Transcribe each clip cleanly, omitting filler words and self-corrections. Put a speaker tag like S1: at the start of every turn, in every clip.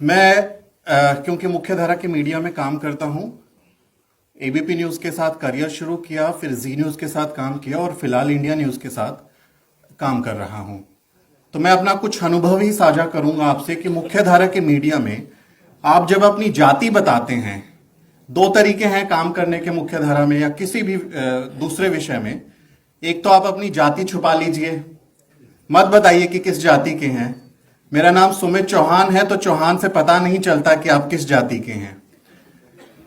S1: मैं क्योंकि मुख्यधारा के मीडिया में काम करता हूं, एबीपी न्यूज़ के साथ करियर शुरू किया, फिर जी न्यूज़ के साथ काम किया और फिलहाल इंडिया न्यूज़ के साथ काम कर रहा हूं। तो मैं अपना कुछ अनुभव ही साझा करूंगा आपसे कि मुख्यधारा के मीडिया में आप जब अपनी जाति बताते हैं, दो तरीके हैं काम करने के मुख्यधारा में या किसी भी दूसरे विषय में। एक तो आप अपनी जाति छुपा लीजिए, मत बताइए कि किस जाति के हैं। मेरा नाम सुमित चौहान है तो चौहान से पता नहीं चलता कि आप किस जाति के हैं।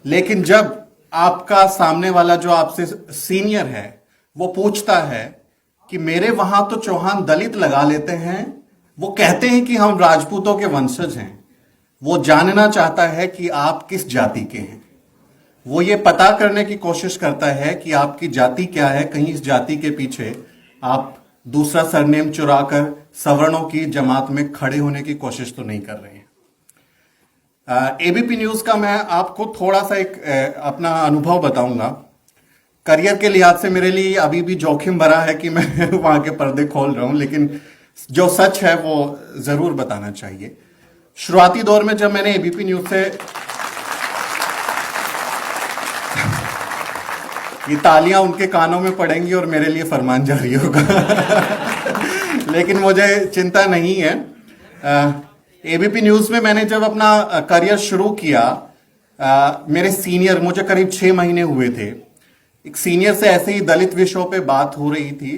S1: लेकिन जब आपका सामने वाला जो आपसे सीनियर है वो पूछता है कि मेरे वहां तो चौहान दलित लगा लेते हैं, वो कहते हैं कि हम राजपूतों के वंशज हैं, वो जानना चाहता है कि आप किस जाति के हैं। वो ये पता करने की कोशिश करता है कि आपकी जाति क्या है, कहीं इस जाति के पीछे आप दूसरा सरनेम चुराकर सवर्णों की जमात में खड़े होने की कोशिश तो नहीं कर रहे हैं। एबीपी न्यूज का मैं आपको थोड़ा सा एक अपना अनुभव बताऊंगा। करियर के लिहाज से मेरे लिए अभी भी जोखिम भरा है कि मैं वहां के पर्दे खोल रहा हूं, लेकिन जो सच है वो जरूर बताना चाहिए। शुरुआती दौर में जब मैंने एबीपी न्यूज से ये तालियां उनके कानों में पड़ेंगी और मेरे लिए फरमान जारी होगा लेकिन मुझे चिंता नहीं है। एबीपी न्यूज में मैंने जब अपना करियर शुरू किया, मेरे सीनियर, मुझे करीब 6 महीने हुए थे, एक सीनियर से ऐसे ही दलित विषयों पे बात हो रही थी।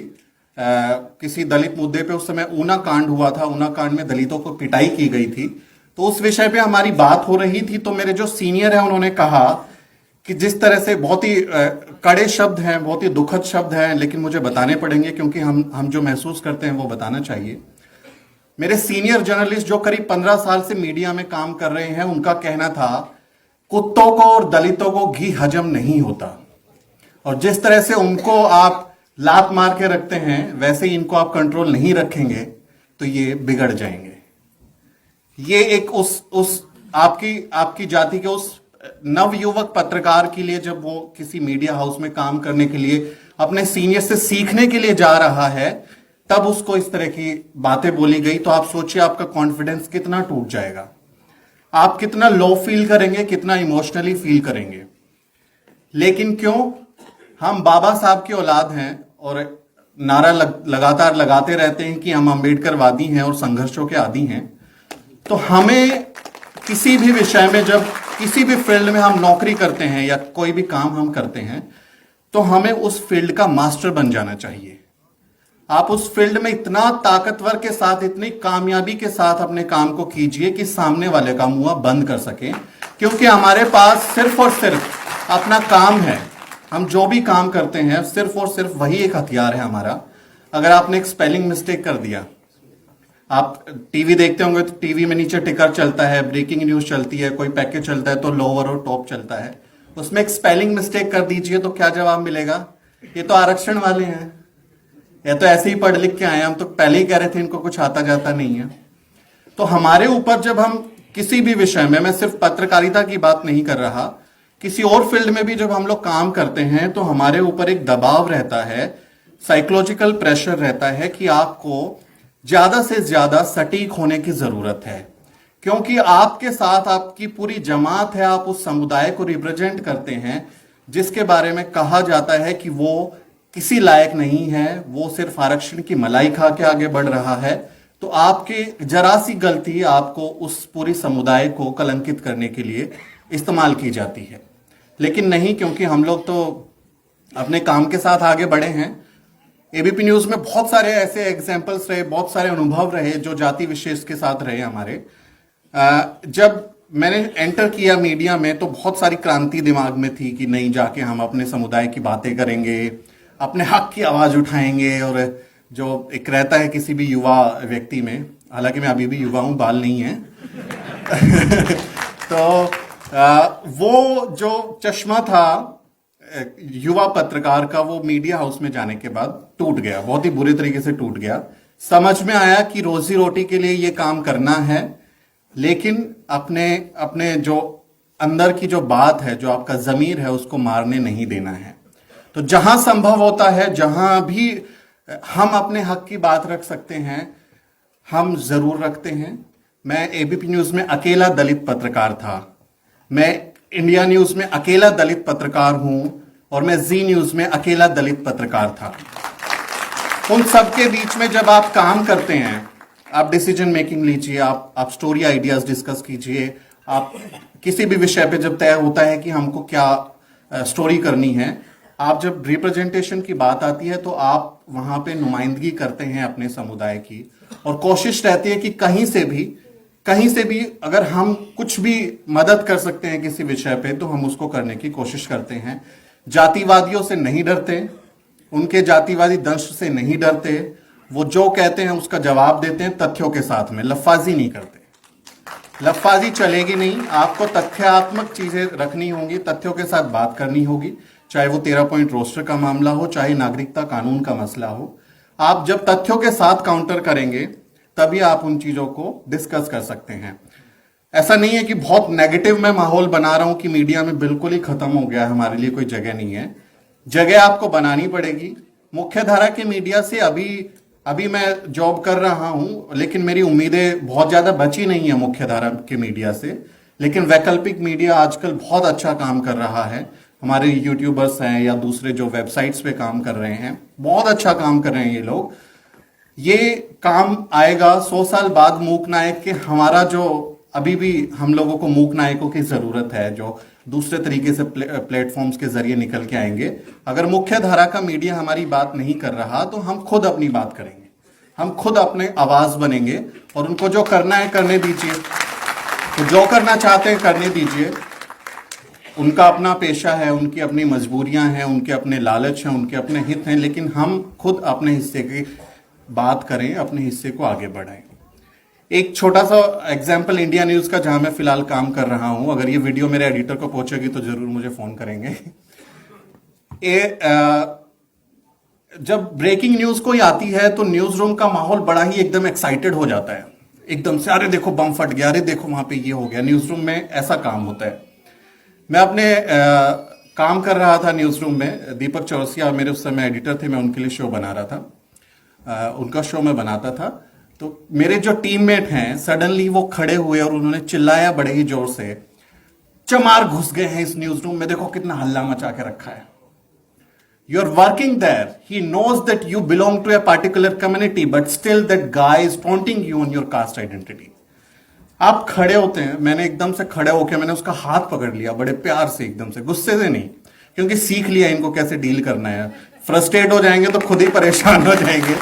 S1: किसी दलित मुद्दे पे, उस समय ऊना कांड हुआ था, ऊना कांड में दलितों को पिटाई की गई थी, तो उस विषय पे हमारी बात हो रही थी। तो मेरे जो सीनियर है उन्होंने कहा कि जिस तरह से बहुत ही कड़े शब्द हैं, बहुत ही दुखद शब्द हैं, लेकिन मुझे बताने पड़ेंगे क्योंकि हम जो महसूस करते हैं वो बताना चाहिए। मेरे सीनियर जर्नलिस्ट जो करीब 15 साल से मीडिया में काम कर रहे हैं, उनका कहना था कुत्तों को और दलितों को घी हजम नहीं होता, और जिस तरह से उनको आप लात मार के रखते हैं वैसे ही इनको आप कंट्रोल नहीं रखेंगे तो ये बिगड़ जाएंगे। ये एक उस आपकी जाति के उस नवयुवक पत्रकार के लिए, जब वो किसी मीडिया हाउस में काम करने के लिए अपने सीनियर से सीखने के लिए जा रहा है, तब उसको इस तरह की बातें बोली गई। तो आप सोचिए आपका कॉन्फिडेंस कितना टूट जाएगा, आप कितना लो फील करेंगे, कितना इमोशनली फील करेंगे। लेकिन क्यों, हम बाबा साहब की औलाद हैं और नारा लगातार लगाते रहते हैं कि हम अम्बेडकरवादी हैं और संघर्षों के आदी हैं। तो हमें किसी भी विषय में, जब किसी भी फील्ड में हम नौकरी करते हैं या कोई भी काम हम करते हैं, तो हमें उस फील्ड का मास्टर बन जाना चाहिए। आप उस फील्ड में इतना ताकतवर के साथ, इतनी कामयाबी के साथ अपने काम को कीजिए कि सामने वाले का मुंह बंद कर सकें, क्योंकि हमारे पास सिर्फ और सिर्फ अपना काम है। हम जो भी काम करते हैं सिर्फ और सिर्फ वही एक हथियार है हमारा। अगर आपने एक स्पेलिंग मिस्टेक कर दिया, आप टीवी देखते होंगे तो टीवी में नीचे टिकर चलता है, ब्रेकिंग न्यूज चलती है, कोई पैकेज चलता है तो लोअर और टॉप चलता है, उसमें एक स्पेलिंग मिस्टेक कर दीजिए तो क्या जवाब मिलेगा? ये तो आरक्षण वाले हैं, ये तो ऐसे ही पढ़ लिख के आए हैं, हम तो पहले ही कह रहे थे इनको कुछ आता जाता नहीं है। तो हमारे ऊपर जब हम किसी भी विषय में, मैं सिर्फ पत्रकारिता की बात नहीं कर रहा, किसी और फील्ड में भी जब हम लोग काम करते हैं तो हमारे ऊपर एक दबाव रहता है, साइकोलॉजिकल प्रेशर रहता है कि आपको ज्यादा से ज्यादा सटीक होने की जरूरत है, क्योंकि आपके साथ आपकी पूरी जमात है, आप उस समुदाय को रिप्रेजेंट करते हैं जिसके बारे में कहा जाता है कि वो किसी लायक नहीं है, वो सिर्फ आरक्षण की मलाई खा के आगे बढ़ रहा है। तो आपकी जरा सी गलती आपको उस पूरी समुदाय को कलंकित करने के लिए इस्तेमाल की जाती है। लेकिन नहीं, क्योंकि हम लोग तो अपने काम के साथ आगे बढ़े हैं। एबीपी न्यूज में बहुत सारे ऐसे एग्जाम्पल्स रहे, बहुत सारे अनुभव रहे जो जाति विशेष के साथ रहे हमारे। जब मैंने एंटर किया मीडिया में तो बहुत सारी क्रांति दिमाग में थी कि नहीं, जाके हम अपने समुदाय की बातें करेंगे, अपने हक की आवाज उठाएंगे। और जो एक रहता है किसी भी युवा व्यक्ति में, हालांकि मैं अभी भी युवा हूं, बाल नहीं है तो वो जो चश्मा था युवा पत्रकार का, वो मीडिया हाउस में जाने के बाद टूट गया, बहुत ही बुरी तरीके से टूट गया। समझ में आया कि रोजी रोटी के लिए ये काम करना है, लेकिन अपने अपने जो अंदर की जो बात है, जो आपका जमीर है, उसको मारने नहीं देना है। तो जहां संभव होता है, जहां भी हम अपने हक की बात रख सकते हैं, हम जरूर रखते हैं। मैं एबीपी न्यूज में अकेला दलित पत्रकार था, मैं इंडिया न्यूज में अकेला दलित पत्रकार हूं और मैं जी न्यूज में अकेला दलित पत्रकार था। उन सबके बीच में जब आप काम करते हैं, आप डिसीजन मेकिंग लीजिए, आप स्टोरी आइडियाज डिस्कस कीजिए, आप किसी भी विषय पे जब तय होता है कि हमको क्या स्टोरी करनी है, आप जब रिप्रेजेंटेशन की बात आती है तो आप वहां पे नुमाइंदगी करते हैं अपने समुदाय की, और कोशिश रहती है कि कहीं से भी अगर हम कुछ भी मदद कर सकते हैं किसी विषय पे तो हम उसको करने की कोशिश करते हैं। जातिवादियों से नहीं डरते, उनके जातिवादी दंश से नहीं डरते, वो जो कहते हैं उसका जवाब देते हैं तथ्यों के साथ में, लफ्फाजी नहीं करते। लफ्फाजी चलेगी नहीं, आपको तथ्यात्मक चीजें रखनी होंगी, तथ्यों के साथ बात करनी होगी, चाहे वो 13 पॉइंट रोस्टर का मामला हो, चाहे नागरिकता कानून का मसला हो। आप जब तथ्यों के साथ काउंटर करेंगे तभी आप उन चीजों को डिस्कस कर सकते हैं। ऐसा नहीं है कि बहुत नेगेटिव मैं माहौल बना रहा हूं कि मीडिया में बिल्कुल ही खत्म हो गया है, हमारे लिए कोई जगह नहीं है। जगह आपको बनानी पड़ेगी। मुख्य धारा के मीडिया से अभी मैं जॉब कर रहा हूं, लेकिन मेरी उम्मीदें बहुत ज्यादा बची नहीं है मुख्य धारा के मीडिया से। लेकिन वैकल्पिक मीडिया आजकल बहुत अच्छा काम कर रहा है। हमारे यूट्यूबर्स हैं या दूसरे जो वेबसाइट्स पे काम कर रहे हैं, बहुत अच्छा काम कर रहे हैं ये लोग। ये काम आएगा 100 साल बाद मूक नायक के। हमारा जो अभी भी हम लोगों को मूक नायकों की जरूरत है जो दूसरे तरीके से प्लेटफॉर्म्स के जरिए निकल के आएंगे। अगर मुख्य धारा का मीडिया हमारी बात नहीं कर रहा तो हम खुद अपनी बात करेंगे, हम खुद अपने आवाज बनेंगे और उनको जो करना है करने दीजिए। तो जो करना चाहते हैं करने दीजिए, उनका अपना पेशा है, उनकी अपनी मजबूरियां हैं, उनके अपने लालच हैं, उनके अपने हित हैं, लेकिन हम खुद अपने हिस्से की बात करें, अपने हिस्से को आगे बढ़ाएं। एक छोटा सा एग्जाम्पल इंडिया न्यूज का, जहां मैं फिलहाल काम कर रहा हूं, अगर ये वीडियो मेरे एडिटर को पहुंचेगी तो जरूर मुझे फोन करेंगे। जब ब्रेकिंग न्यूज कोई आती है तो न्यूज रूम का माहौल बड़ा ही एकदम एक्साइटेड हो जाता है, एकदम से अरे देखो बम फट गया, अरे देखो वहां पे ये हो गया। न्यूज रूम में ऐसा काम होता है। मैं अपने काम कर रहा था न्यूज रूम में, दीपक चौरसिया मेरे उस समय एडिटर थे, मैं उनके लिए शो बना रहा था, उनका शो मैं बनाता था। तो मेरे जो टीममेट हैं सडनली वो खड़े हुए और उन्होंने चिल्लाया बड़े ही जोर से, चमार घुस गए हैं इस न्यूज रूम में, देखो कितना हल्ला मचा के रखा है। You are working there, he knows that you belong to a particular community, but still that guy is taunting you on your caste identity. आप खड़े होते हैं, मैंने एकदम से खड़े होकर मैंने उसका हाथ पकड़ लिया बड़े प्यार से, एकदम से, गुस्से से नहीं, क्योंकि सीख लिया इनको कैसे डील करना है। फ्रस्ट्रेट हो जाएंगे तो खुद ही परेशान हो जाएंगे,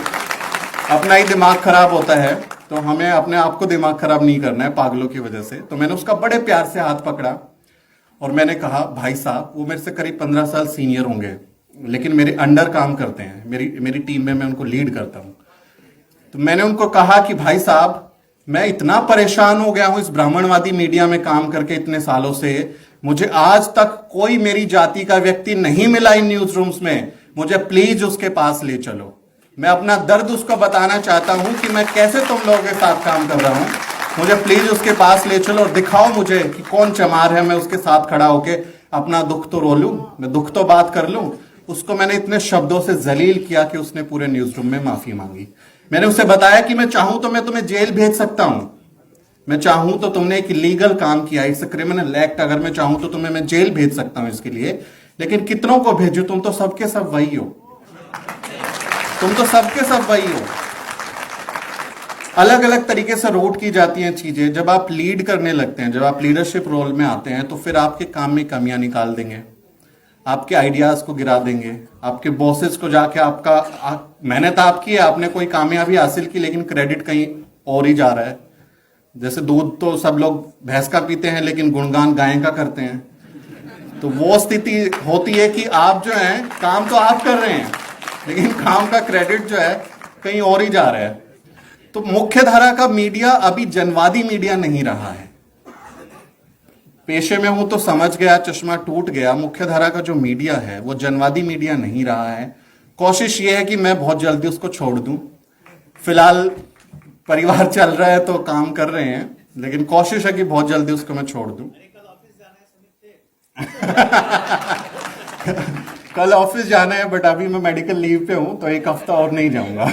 S1: अपना ही दिमाग खराब होता है। तो हमें अपने आप को दिमाग खराब नहीं करना है पागलों की वजह से। तो मैंने उसका बड़े प्यार से हाथ पकड़ा और मैंने कहा, भाई साहब, वो मेरे से करीब 15 साल सीनियर होंगे लेकिन मेरे अंडर काम करते हैं, मेरी टीम में मैं उनको लीड करता हूं। तो मैंने उनको कहा कि भाई साहब, मैं इतना परेशान हो गया हूं इस ब्राह्मणवादी मीडिया में काम करके इतने सालों से, मुझे आज तक कोई मेरी जाति का व्यक्ति नहीं मिला इन न्यूज रूम्स में, मुझे प्लीज उसके पास ले चलो। मैं अपना दर्द उसको बताना चाहता हूं कि मैं कैसे तुम लोगों के साथ काम कर रहा हूं, मुझे प्लीज उसके पास ले चलो और दिखाओ मुझे कि कौन चमार है। मैं उसके साथ खड़ा होके अपना दुख तो रो लूं, मैं दुख तो बात कर लूं। उसको मैंने इतने शब्दों से जलील किया कि उसने पूरे न्यूज रूम में माफी मांगी। मैंने उसे बताया कि मैं चाहूं तो मैं तुम्हें जेल भेज सकता हूं, मैं चाहूं तो तुमने एक इलीगल काम किया, इट्स अ क्रिमिनल एक्ट, अगर मैं चाहूं तो तुम्हें मैं जेल भेज सकता हूं इसके लिए, लेकिन कितनों को भेजू, तुम तो सबके सब वही हो, तुम तो सबके सब वही हो। अलग अलग तरीके से रूट की जाती हैं चीजें। जब आप लीड करने लगते हैं, जब आप लीडरशिप रोल में आते हैं, तो फिर आपके काम में कमियां निकाल देंगे, आपके आइडियाज को गिरा देंगे, आपके बॉसेस को जाके मेहनत आपकी है, आपने कोई कामयाबी हासिल की, लेकिन क्रेडिट कहीं और ही जा रहा है। जैसे दूध तो सब लोग भैंस का पीते हैं लेकिन गुणगान गाय का करते हैं। तो वो स्थिति होती है कि आप जो है काम तो आप कर रहे हैं लेकिन काम का क्रेडिट जो है कहीं और ही जा रहा है। तो मुख्य धारा का मीडिया अभी जनवादी मीडिया नहीं रहा है। पेशे में हूं तो समझ गया, चश्मा टूट गया। मुख्य धारा का जो मीडिया है वो जनवादी मीडिया नहीं रहा है। कोशिश ये है कि मैं बहुत जल्दी उसको छोड़ दूं। फिलहाल परिवार चल रहा है तो काम कर रहे हैं, लेकिन कोशिश है कि बहुत जल्दी उसको मैं छोड़ दूं। कल ऑफिस जाना है, बट अभी मैं मेडिकल लीव पे हूं तो एक हफ्ता और नहीं जाऊंगा।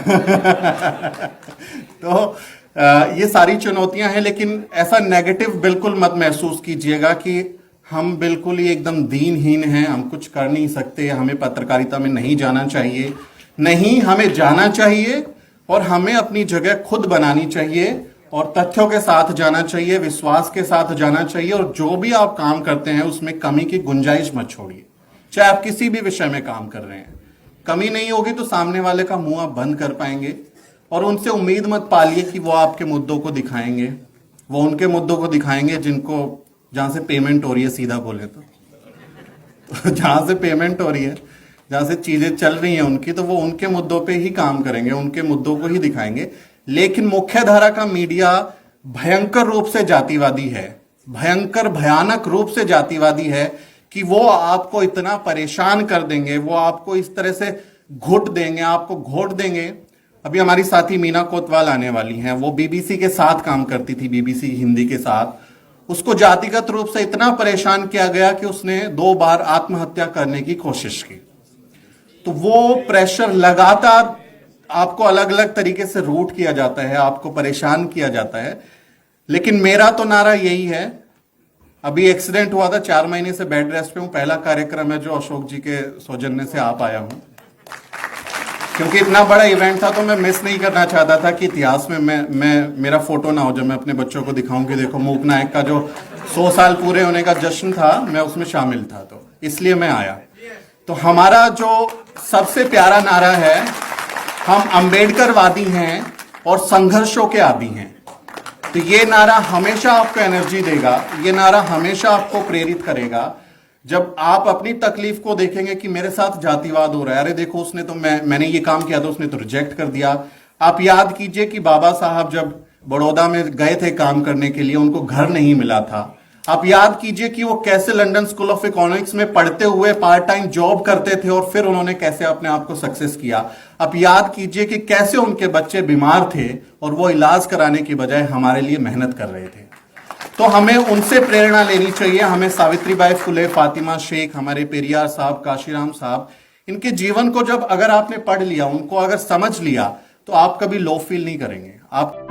S1: तो ये सारी चुनौतियां हैं, लेकिन ऐसा नेगेटिव बिल्कुल मत महसूस कीजिएगा कि हम बिल्कुल ही एकदम दीनहीन हैं, हम कुछ कर नहीं सकते, हमें पत्रकारिता में नहीं जाना चाहिए। नहीं, हमें जाना चाहिए और हमें अपनी जगह खुद बनानी चाहिए और तथ्यों के साथ जाना चाहिए, विश्वास के साथ जाना चाहिए, और जो भी आप काम करते हैं उसमें कमी की गुंजाइश मत छोड़िए। चाहे आप किसी भी विषय में काम कर रहे हैं, कमी नहीं होगी तो सामने वाले का मुंह आप बंद कर पाएंगे, और उनसे उम्मीद मत पालिए कि वो आपके मुद्दों को दिखाएंगे। वो उनके मुद्दों को दिखाएंगे जहां से पेमेंट हो रही है, सीधा बोले तो जहां से पेमेंट हो रही है, जहां से चीजें चल रही हैं उनकी, तो वो उनके मुद्दों पे ही काम करेंगे, उनके मुद्दों को ही दिखाएंगे। लेकिन मुख्य धारा का मीडिया भयंकर रूप से जातिवादी है, भयंकर भयानक रूप से जातिवादी है कि वो आपको इतना परेशान कर देंगे, वो आपको इस तरह से घुट देंगे, आपको घोट देंगे। अभी हमारी साथी मीना कोतवाल आने वाली हैं, वो बीबीसी के साथ काम करती थी, बीबीसी हिंदी के साथ। उसको जातिगत रूप से इतना परेशान किया गया कि उसने 2 बार आत्महत्या करने की कोशिश की। तो वो प्रेशर लगातार आपको अलग अलग तरीके से रूट किया जाता है, आपको परेशान किया जाता है। लेकिन मेरा तो नारा यही है, अभी एक्सीडेंट हुआ था, 4 महीने से बेड रेस्ट पे हूं। पहला कार्यक्रम है जो अशोक जी के सौजन्य से आप आया हूं, क्योंकि इतना बड़ा इवेंट था तो मैं मिस नहीं करना चाहता था कि इतिहास में मैं मेरा फोटो ना हो जब मैं अपने बच्चों को दिखाऊं कि देखो मूक नायक का जो 100 साल पूरे होने का जश्न था, मैं उसमें शामिल था, तो इसलिए मैं आया। तो हमारा जो सबसे प्यारा नारा है, हम अंबेडकरवादी हैं और संघर्षों के आदी हैं। तो ये नारा हमेशा आपको एनर्जी देगा, ये नारा हमेशा आपको प्रेरित करेगा। जब आप अपनी तकलीफ को देखेंगे कि मेरे साथ जातिवाद हो रहा है, अरे देखो उसने तो मैंने ये काम किया था, उसने तो रिजेक्ट कर दिया। आप याद कीजिए कि बाबा साहब जब बड़ौदा में गए थे काम करने के लिए, उनको घर नहीं मिला था। आप याद कीजिए कि वो कैसे लंदन स्कूल ऑफ इकोनॉमिक्स में पढ़ते हुए पार्ट टाइम जॉब करते थे और फिर उन्होंने कैसे अपने आप को सक्सेस किया। आप याद कीजिए कि कैसे उनके बच्चे बीमार थे और वो इलाज कराने की बजाय हमारे लिए मेहनत कर रहे थे। तो हमें उनसे प्रेरणा लेनी चाहिए। हमें सावित्रीबाई फुले, फातिमा शेख, हमारे पेरियार साहब, काशीराम साहब, इनके जीवन को जब अगर आपने पढ़ लिया, उनको अगर समझ लिया, तो आप कभी लो फील नहीं करेंगे। आप